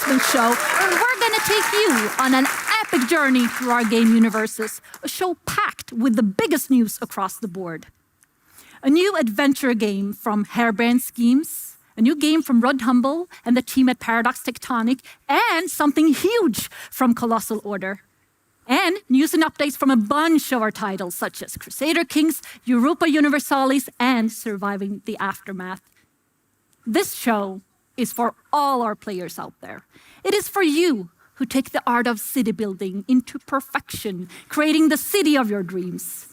announcement show, we're going to take you on an epic journey through our game universes, a show packed with the biggest news across the board. A new adventure game from Harebrained Schemes, a new game from Rod Humble and the team at Paradox Tectonic, and something huge from Colossal Order. And news and updates from a bunch of our titles, such as Crusader Kings, Europa Universalis, and Surviving the Aftermath. This show is for all our players out there. It is for you who take the art of city building into perfection, creating the city of your dreams.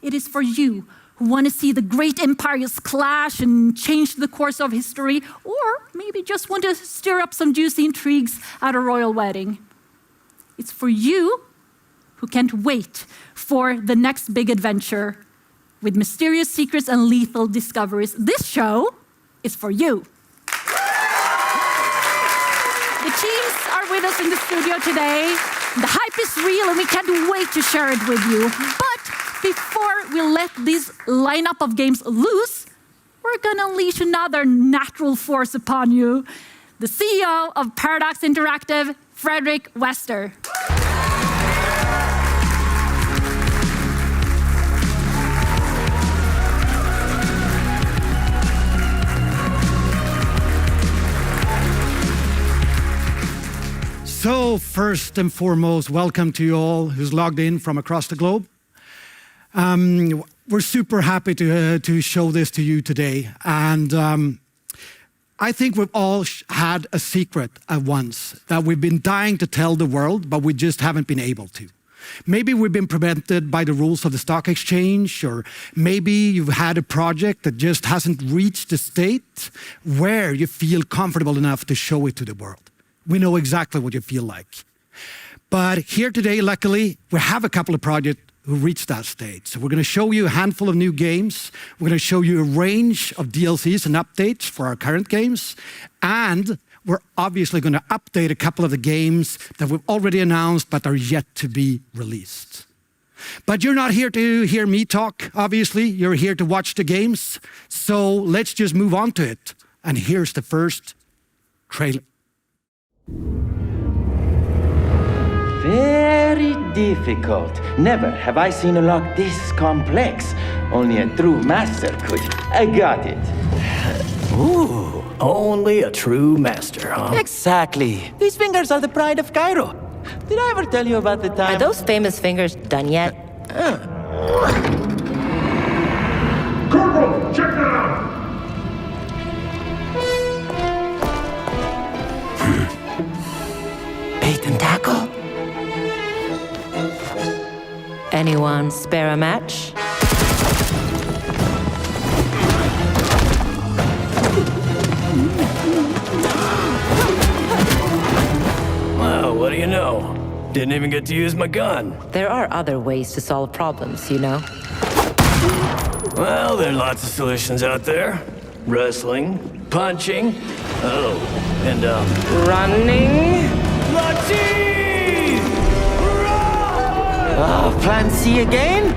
It is for you who want to see the great empires clash and change the course of history, or maybe just want to stir up some juicy intrigues at a royal wedding. It's for you who can't wait for the next big adventure with mysterious secrets and lethal discoveries. This show is for you. The teams are with us in the studio today. The hype is real and we can't wait to share it with you. But before we let this lineup of games loose, we're gonna unleash another natural force upon you. The CEO of Paradox Interactive, Fredrik Wester. So first and foremost, welcome to you all who's logged in from across the globe. We're super happy to show this to you today. And I think we've all had a secret at once that we've been dying to tell the world, but we just haven't been able to. Maybe we've been prevented by the rules of the stock exchange, or maybe you've had a project that just hasn't reached the state where you feel comfortable enough to show it to the world. We know exactly what you feel like. But here today, luckily, we have a couple of projects who reached that stage. So we're going to show you a handful of new games. We're going to show you a range of DLCs and updates for our current games. And we're obviously going to update a couple of the games that we've already announced but are yet to be released. But you're not here to hear me talk, obviously. You're here to watch the games. So let's just move on to it. And here's the first trailer. Very difficult. Never have I seen a lock this complex. Only a true master could. I got it. Ooh, only a true master, huh? Exactly. These fingers are the pride of Cairo. Did I ever tell you about the time? Are those famous fingers done yet? Corporal, check that out! Bait and tackle? Anyone spare a match? Well, what do you know? Didn't even get to use my gun. There are other ways to solve problems, you know? Well, there are lots of solutions out there. Wrestling, punching, and Running? Latif! Oh, plan C again?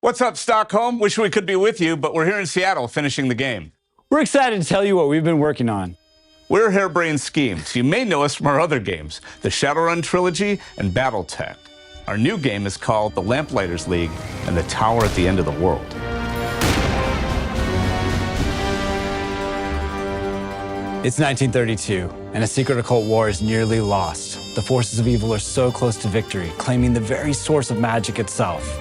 What's up, Stockholm? Wish we could be with you, but we're here in Seattle finishing the game. We're excited to tell you what we've been working on. We're Harebrained Schemes. You may know us from our other games, the Shadowrun Trilogy and Battletech. Our new game is called The Lamplighters League and the Tower at the End of the World. It's 1932, and a secret occult war is nearly lost. The forces of evil are so close to victory, claiming the very source of magic itself.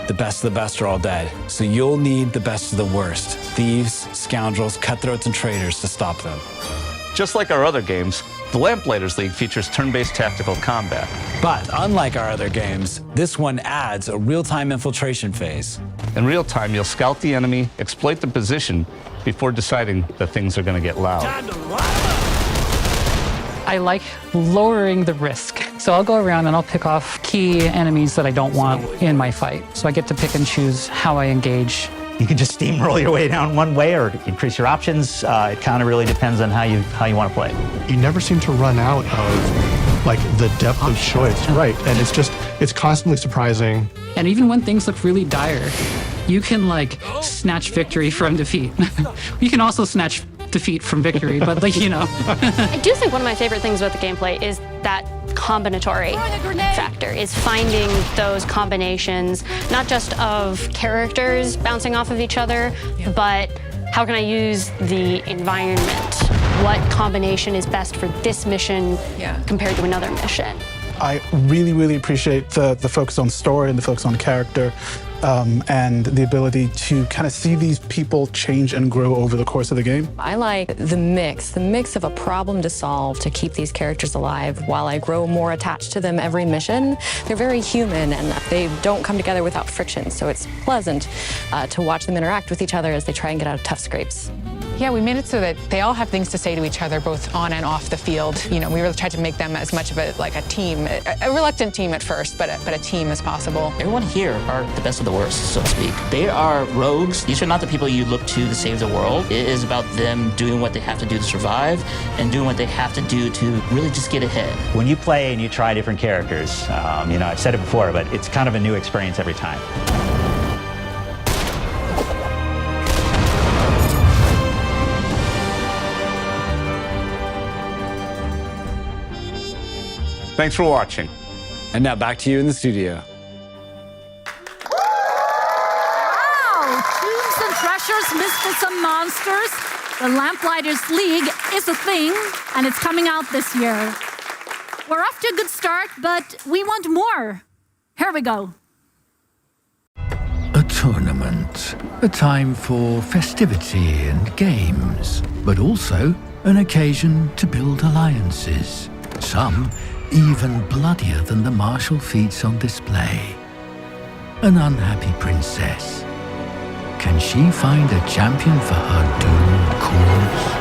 The best of the best are all dead, so you'll need the best of the worst. Thieves, scoundrels, cutthroats, and traitors to stop them. Just like our other games, The Lamplighters League features turn-based tactical combat. But unlike our other games, this one adds a real-time infiltration phase. In real time, you'll scout the enemy, exploit the position before deciding that things are going to get loud. I like lowering the risk. So I'll go around and I'll pick off key enemies that I don't want in my fight. So I get to pick and choose how I engage. You can just steamroll your way down one way or increase your options. It kind of really depends on how you want to play. You never seem to run out of like the depth of choice, right? And it's constantly surprising. And even when things look really dire, you can like snatch victory from defeat. You can also snatch defeat from victory, but like, you know. I do think one of my favorite things about the gameplay is that combinatory factor, is finding those combinations, not just of characters bouncing off of each other, but how can I use the environment? What combination is best for this mission compared to another mission? I really, really appreciate the focus on story and the focus on character. And the ability to kind of see these people change and grow over the course of the game. I like the mix of a problem to solve to keep these characters alive while I grow more attached to them every mission. They're very human and they don't come together without friction, so it's pleasant to watch them interact with each other as they try and get out of tough scrapes. Yeah, we made it so that they all have things to say to each other, both on and off the field. You know, we really tried to make them as much of a team, a reluctant team at first, but a team as possible. Everyone here are the best of the worst, so to speak. They are rogues. These are not the people you look to save the world. It is about them doing what they have to do to survive and doing what they have to do to really just get ahead. When you play and you try different characters, you know, I've said it before, but it's kind of a new experience every time. Thanks for watching. And now back to you in the studio. Wow! Tombs and treasures, misfits and monsters. The Lamplighters League is a thing, and it's coming out this year. We're off to a good start, but we want more. Here we go. A tournament, a time for festivity and games, but also an occasion to build alliances. Some even bloodier than the martial feats on display. An unhappy princess. Can she find a champion for her doomed cause?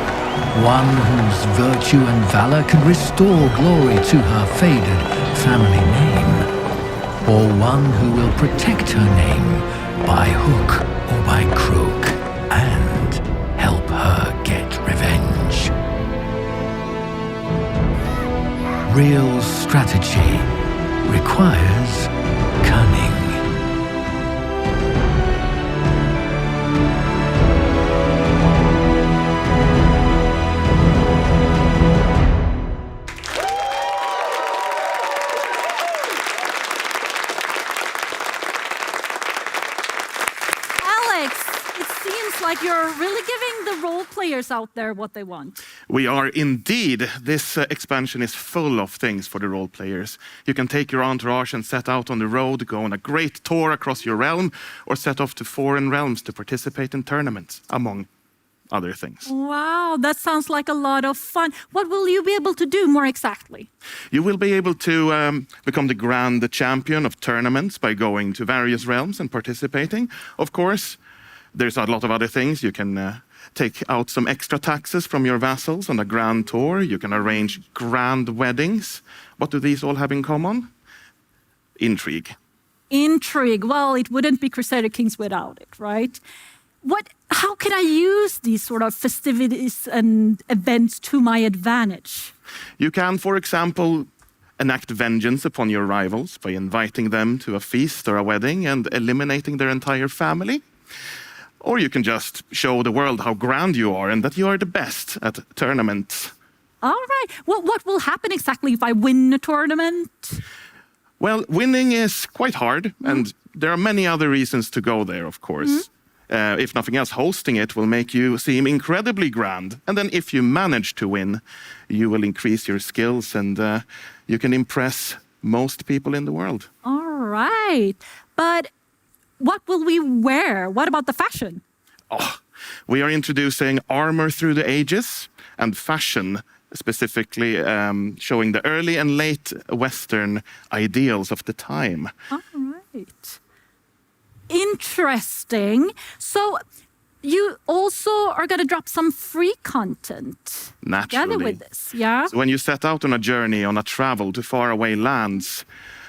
One whose virtue and valor can restore glory to her faded family name? Or one who will protect her name by hook or by crook and help her get revenge? Real strategy requires cunning. Like you're really giving the role players out there what they want. We are indeed. This expansion is full of things for the role players. You can take your entourage and set out on the road, go on a great tour across your realm, or set off to foreign realms to participate in tournaments, among other things. Wow, that sounds like a lot of fun. What will you be able to do more exactly? You will be able to become the grand champion of tournaments by going to various realms and participating. Of course, there's a lot of other things. You can take out some extra taxes from your vassals on a grand tour. You can arrange grand weddings. What do these all have in common? Intrigue. Intrigue. Well, it wouldn't be Crusader Kings without it, right? How can I use these sort of festivities and events to my advantage? You can, for example, enact vengeance upon your rivals by inviting them to a feast or a wedding and eliminating their entire family. Or you can just show the world how grand you are and that you are the best at tournaments. All right. Well, what will happen exactly if I win a tournament? Well, winning is quite hard, and there are many other reasons to go there, of course. If nothing else, hosting it will make you seem incredibly grand. And then if you manage to win, you will increase your skills and you can impress most people in the world. All right. But what will we wear? What about the fashion? We are introducing armor through the ages and fashion specifically showing the early and late Western ideals of the time. All right. Interesting. So you also are going to drop some free content Naturally. together with this, yeah? So when you set out on a journey, on a travel to faraway lands,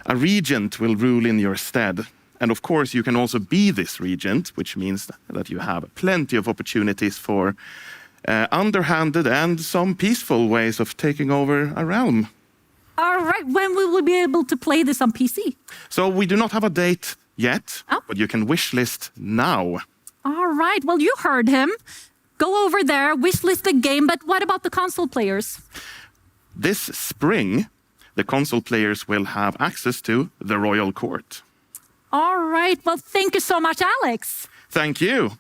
a regent will rule in your stead. And of course, you can also be this regent, which means that you have plenty of opportunities for underhanded and some peaceful ways of taking over a realm. All right. When will we be able to play this on PC? So we do not have a date yet, but you can wishlist now. All right. Well, you heard him. Go over there, wishlist the game. But what about the console players? This spring, the console players will have access to the Royal Court. All right. Well, thank you so much, Alex. Thank you.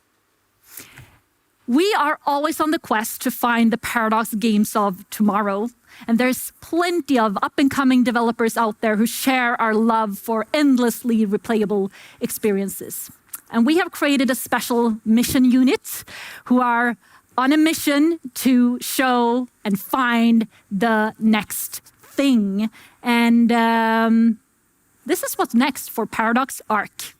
We are always on the quest to find the Paradox games of tomorrow. And there's plenty of up-and-coming developers out there who share our love for endlessly replayable experiences. And we have created a special mission unit who are on a mission to show and find the next thing. And this is what's next for Paradox Arc.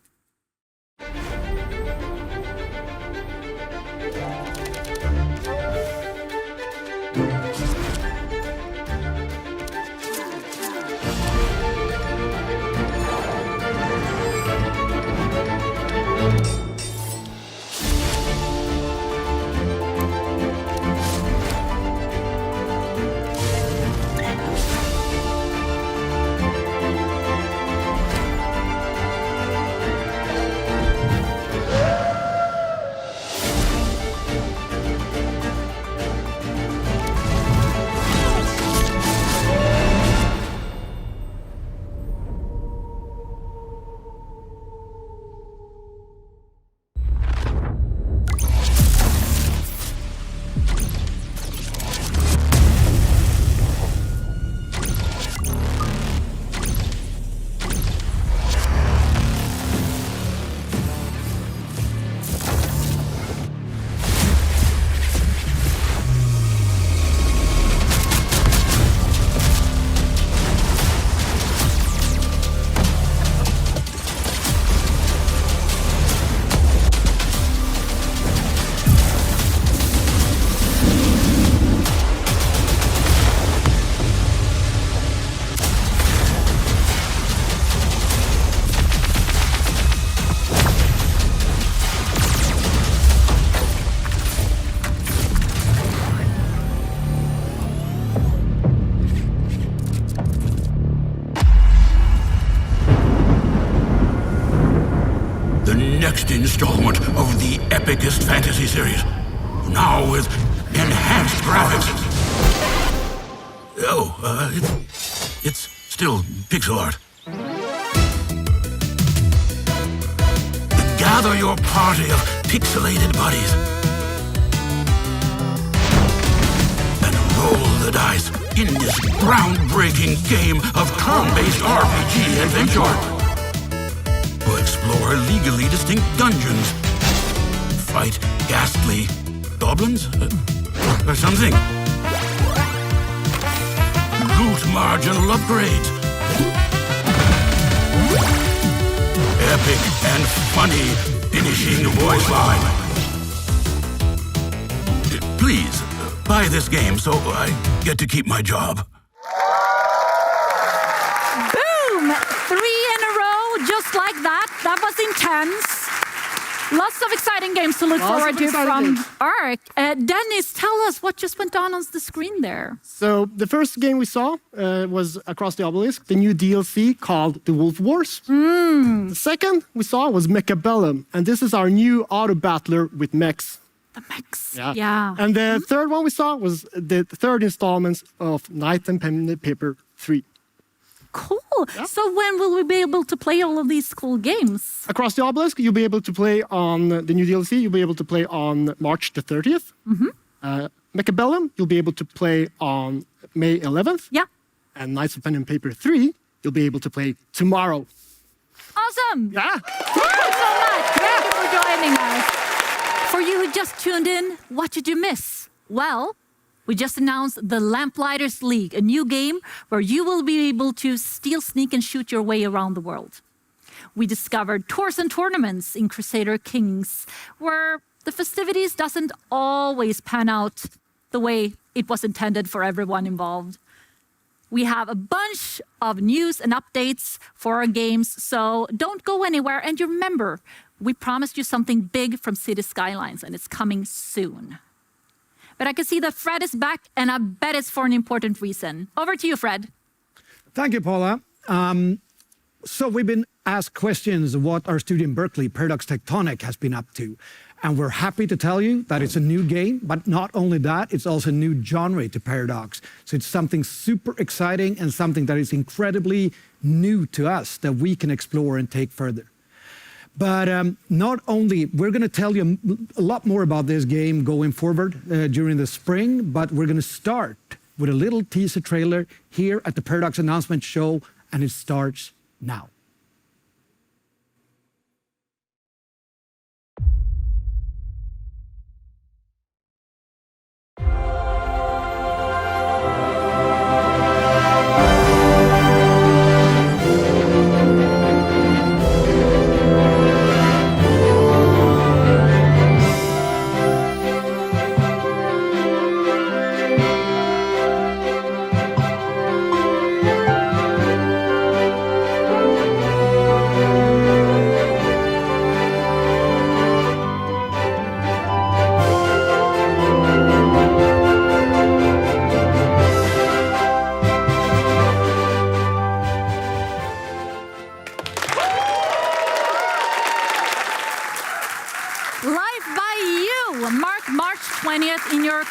Next installment of the epicest fantasy series. Now with enhanced graphics. Oh, it's still pixel art. Gather your party of pixelated buddies and roll the dice in this groundbreaking game of turn-based RPG adventure. We'll explore legally distinct dungeons, fight ghastly goblins or something, loot marginal upgrades, epic and funny finishing voice line. Please, buy this game so I get to keep my job. Boom! 3 in a row, just like that. That was intense. Lots of exciting games to look forward to from Arc. Dennis, tell us what just went on the screen there. So the first game we saw was Across the Obelisk, the new DLC called The Wolf Wars. The second we saw was Mechabellum, and this is our new auto battler with mechs. The mechs, yeah. And the third one we saw was the third installment of Knight and Pen and Paper 3. Cool. Yeah. So when will we be able to play all of these cool games? Across the Obelisk, you'll be able to play on the new DLC. You'll be able to play on March the 30th. Mechabellum, you'll be able to play on May 11th. Yeah. And Knights of Pen and Paper 3, you'll be able to play tomorrow. Awesome. Yeah. Thank you so much. Thank you for joining us. For you who just tuned in, what did you miss? Well, We just announced the Lamplighters League, a new game where you will be able to steal, sneak, and shoot your way around the world. We discovered tours and tournaments in Crusader Kings, where the festivities doesn't always pan out the way it was intended for everyone involved. We have a bunch of news and updates for our games, so don't go anywhere. And you remember, we promised you something big from City Skylines, and it's coming soon. But I can see that Fred is back, and I bet it's for an important reason. Over to you, Fred. Thank you, Paula. So we've been asked questions of what our studio in Berkeley, Paradox Tectonic, has been up to. And we're happy to tell you that it's a new game, but not only that, it's also a new genre to Paradox. So it's something super exciting and something that is incredibly new to us that we can explore and take further. But not only, we're going to tell you a lot more about this game going forward during the spring, but we're going to start with a little teaser trailer here at the Paradox announcement show, and it starts now.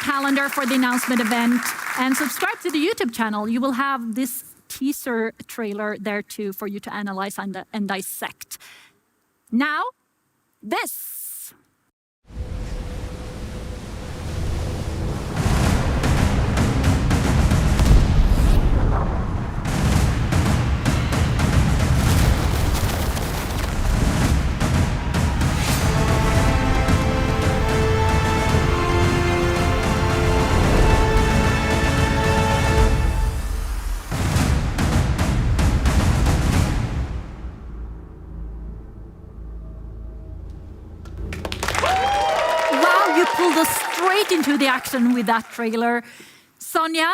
Calendar for the announcement event, and subscribe to the YouTube channel. You will have this teaser trailer there too for you to analyze and dissect. Now, this. Straight into the action with that trailer. Sonja,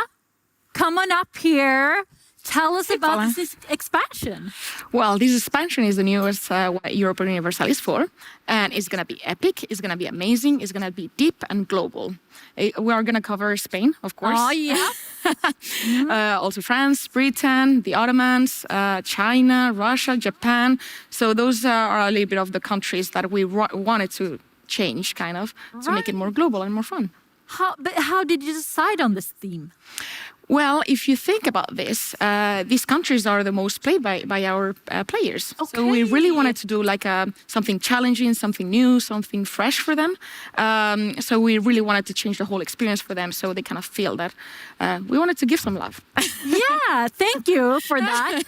come on up here. Tell us about this expansion. Well, this expansion is the newest Europa Universalis 4, and it's going to be epic, it's going to be amazing, it's going to be deep and global. We are going to cover Spain, of course. Oh, yeah. Also France, Britain, the Ottomans, China, Russia, Japan. So those are a little bit of the countries that we wanted to change, kind of, to make it more global and more fun. But how did you decide on this theme? Well, if you think about this, these countries are the most played by our players. Okay. So we really wanted to do like something challenging, something new, something fresh for them. So we really wanted to change the whole experience for them, so they kind of feel that we wanted to give some love. Yeah, thank you for that.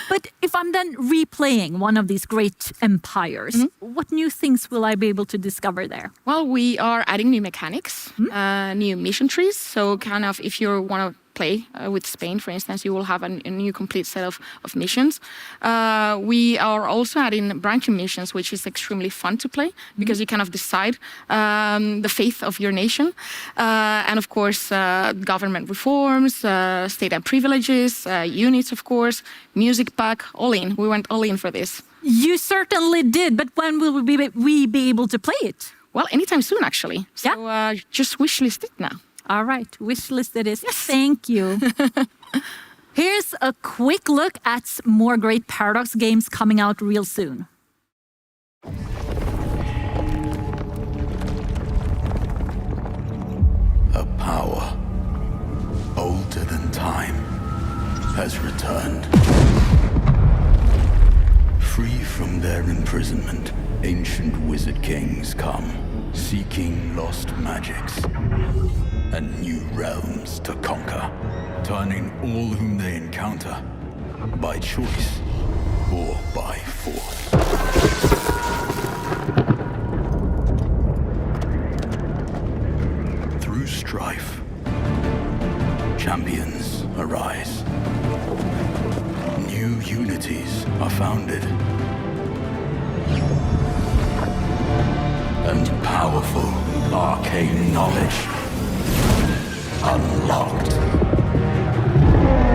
But if I'm then replaying one of these great empires, what new things will I be able to discover there? Well, we are adding new mechanics, new mission trees. So kind of if you want to play with Spain, for instance, you will have a new complete set of missions. We are also adding branching missions, which is extremely fun to play because you kind of decide the fate of your nation. And of course, government reforms, state and privileges, units, of course, music pack, all in. We went all in for this. You certainly did, but when will we be able to play it? Well, anytime soon, actually. So just wishlist it now. All right, wish list it is. Yes. Thank you. Here's a quick look at more great Paradox games coming out real soon. A power older than time has returned. Free from their imprisonment, ancient wizard kings come, seeking lost magics and new realms to conquer, turning all whom they encounter, by choice or by force. Through strife champions arise. New unities are founded. And powerful arcane knowledge unlocked.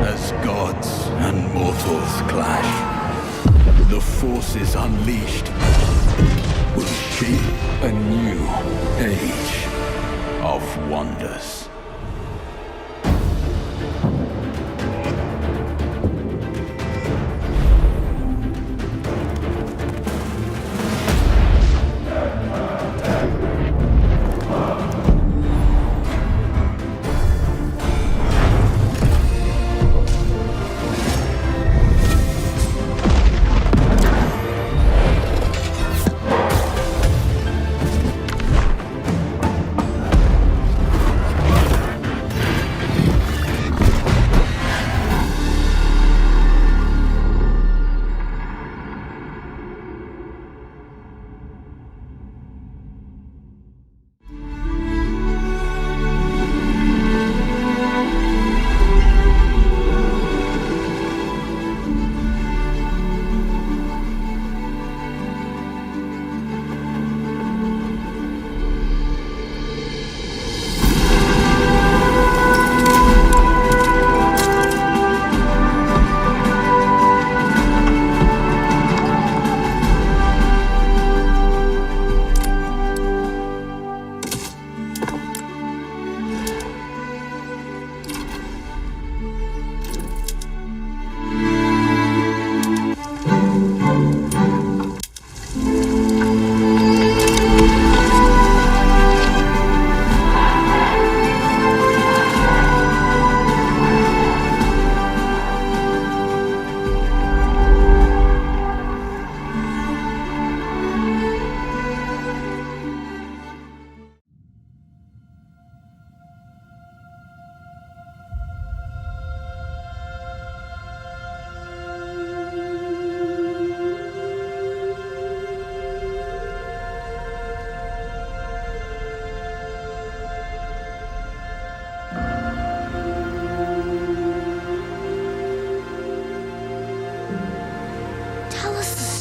As gods and mortals clash, the forces unleashed will shape a new age of wonders.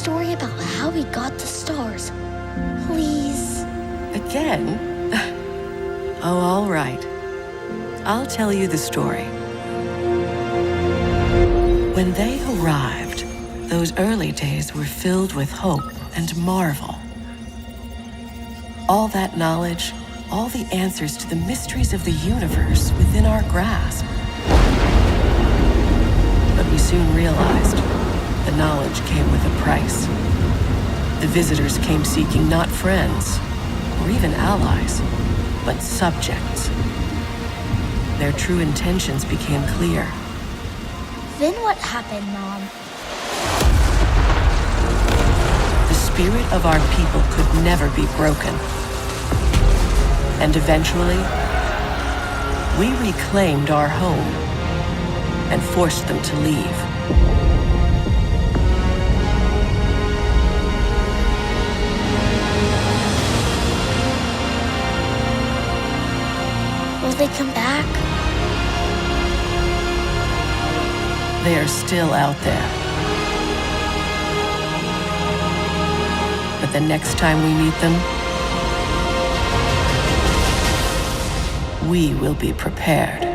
Story about how we got the stars. Please. Again? Oh, all right. I'll tell you the story. When they arrived, those early days were filled with hope and marvel. All that knowledge, all the answers to the mysteries of the universe within our grasp. But we soon realized the knowledge came with a price. The visitors came seeking not friends, or even allies, but subjects. Their true intentions became clear. Then what happened, Mom? The spirit of our people could never be broken. And eventually, we reclaimed our home and forced them to leave. Will they come back? They are still out there. But the next time we meet them, we will be prepared.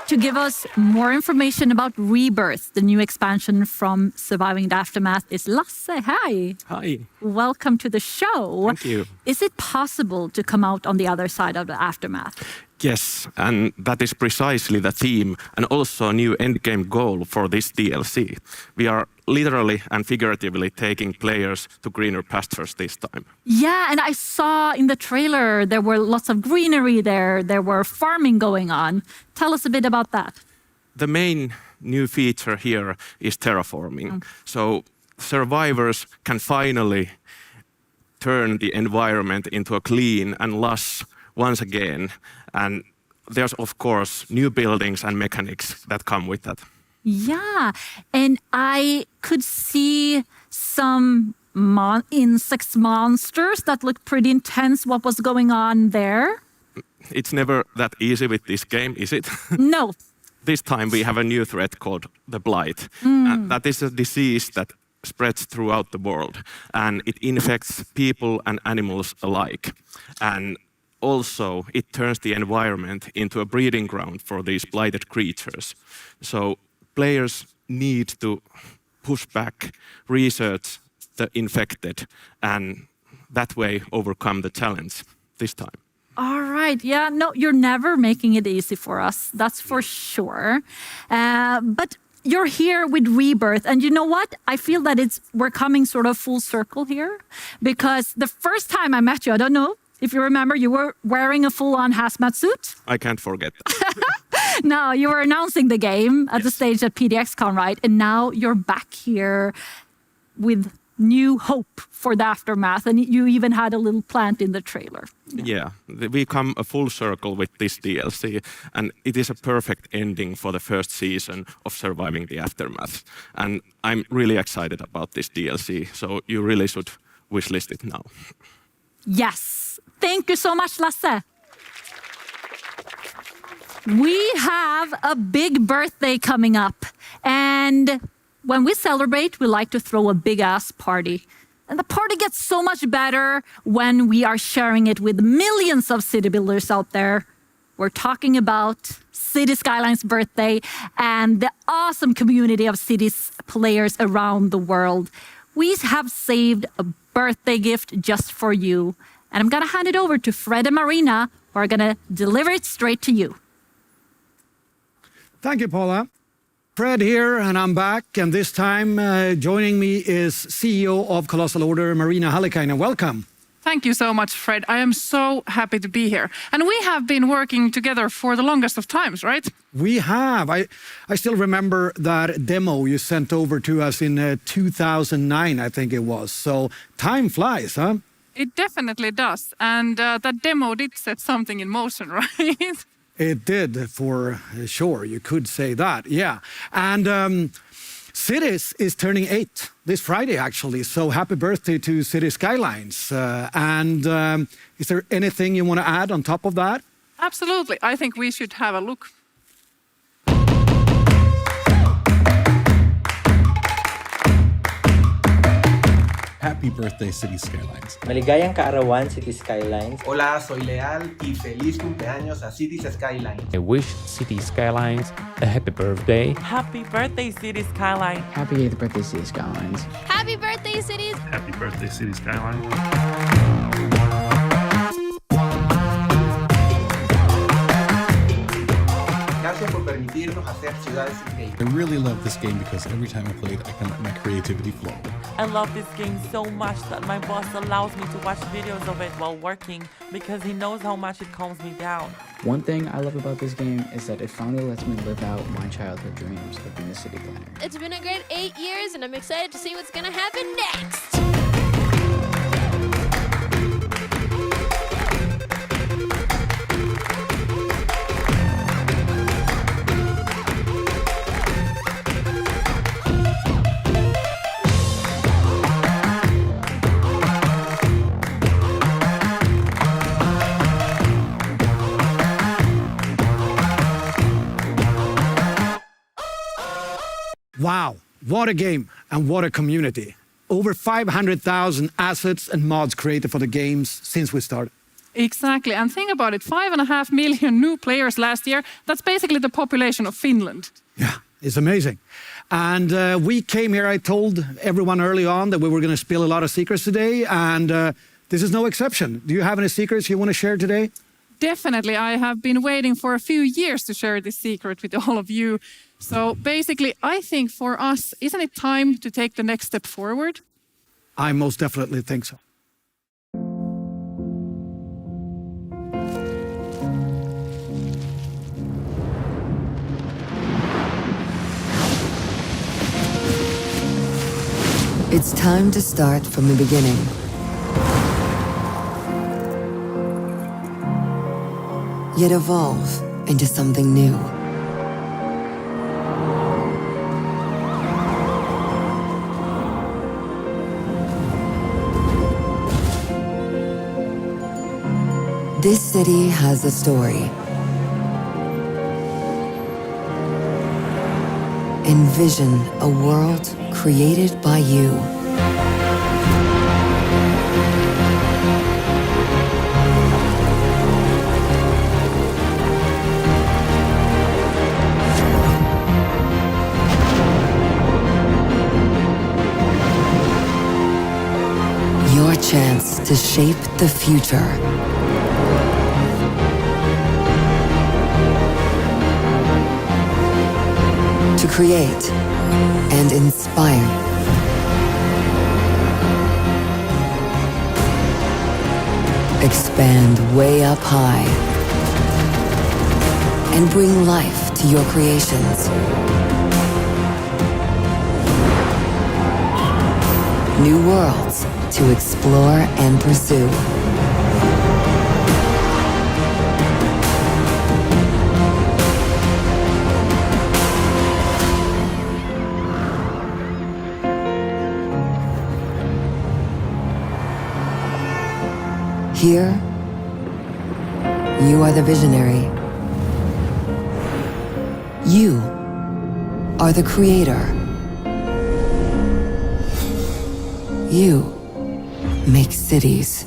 to give us more information about Rebirth, the new expansion from Surviving the Aftermath, is Lasse. Hi. Hi. Welcome to the show. Thank you. Is it possible to come out on the other side of the Aftermath? Yes, and that is precisely the theme and also a new endgame goal for this DLC. We are literally and figuratively taking players to greener pastures this time. Yeah, and I saw in the trailer there were lots of greenery there. There were farming going on. Tell us a bit about that. The main new feature here is terraforming. So survivors can finally turn the environment into a clean and lush once again. And there's, of course, new buildings and mechanics that come with that. Yeah, and I could see some insect monsters that looked pretty intense. What was going on there? It's never that easy with this game, is it? No. This time we have a new threat called the Blight. That is a disease that spreads throughout the world, and it infects people and animals alike. And also, it turns the environment into a breeding ground for these blighted creatures. So players need to push back, research the infected, and that way overcome the challenge this time. All right. Yeah, no, you're never making it easy for us. That's for sure. But you're here with Rebirth. And you know what? I feel that we're coming sort of full circle here. Because the first time I met you, I don't know if you remember, you were wearing a full-on hazmat suit. I can't forget that. No, you were announcing the game at the stage at PDXCon, right? And now you're back here with new hope for the Aftermath. And you even had a little plant in the trailer. Yeah, we come a full circle with this DLC, and it is a perfect ending for the first season of Surviving the Aftermath. And I'm really excited about this DLC, so you really should wishlist it now. Yes. Thank you so much, Lasse. We have a big birthday coming up. And when we celebrate, we like to throw a big-ass party. And the party gets so much better when we are sharing it with millions of city builders out there. We're talking about City Skylines' birthday and the awesome community of cities players around the world. We have saved a birthday gift just for you. And I'm going to hand it over to Fred and Marina, who are going to deliver it straight to you. Thank you, Paula. Fred here, and I'm back. And this time, joining me is CEO of Colossal Order, Marina Hallikainen. Welcome. Thank you so much, Fred. I am so happy to be here. And we have been working together for the longest of times, right? We have. I still remember that demo you sent over to us in 2009, I think it was. So time flies, huh? It definitely does. And that demo did set something in motion, right? It did, for sure. You could say that, yeah. And Cities is turning 8 this Friday, actually. So happy birthday to City Skylines. Is there anything you want to add on top of that? Absolutely. I think we should have a look. Happy birthday, City Skylines. Maligayang kaarawan, City Skylines. Hola, soy Leal y feliz cumpleaños a Cities Skylines. I wish City Skylines a happy birthday. Happy birthday, City Skylines. Happy 8th birthday, City Skylines. Happy birthday, Cities. Happy birthday, City Skylines. Gracias por permitirnos hacer ciudades increíbles. I really love this game because every time I play it, I can let my creativity flow. I love this game so much that my boss allows me to watch videos of it while working because he knows how much it calms me down. One thing I love about this game is that it finally lets me live out my childhood dreams of being a city planner. It's been a great 8 years, and I'm excited to see what's gonna happen next. Wow, what a game and what a community. Over 500,000 assets and mods created for the games since we started. Exactly. And think about it, 5.5 million new players last year. That's basically the population of Finland. Yeah, it's amazing. And we came here, I told everyone early on that we were going to spill a lot of secrets today, and this is no exception. Do you have any secrets you want to share today? Definitely. I have been waiting for a few years to share this secret with all of you. So basically, I think for us, isn't it time to take the next step forward? I most definitely think so. It's time to start from the beginning. Yet evolve into something new. This city has a story. Envision a world created by you. Your chance to shape the future. To create and inspire. Expand way up high and bring life to your creations. New worlds to explore and pursue. Here, you are the visionary. You are the creator. You make cities.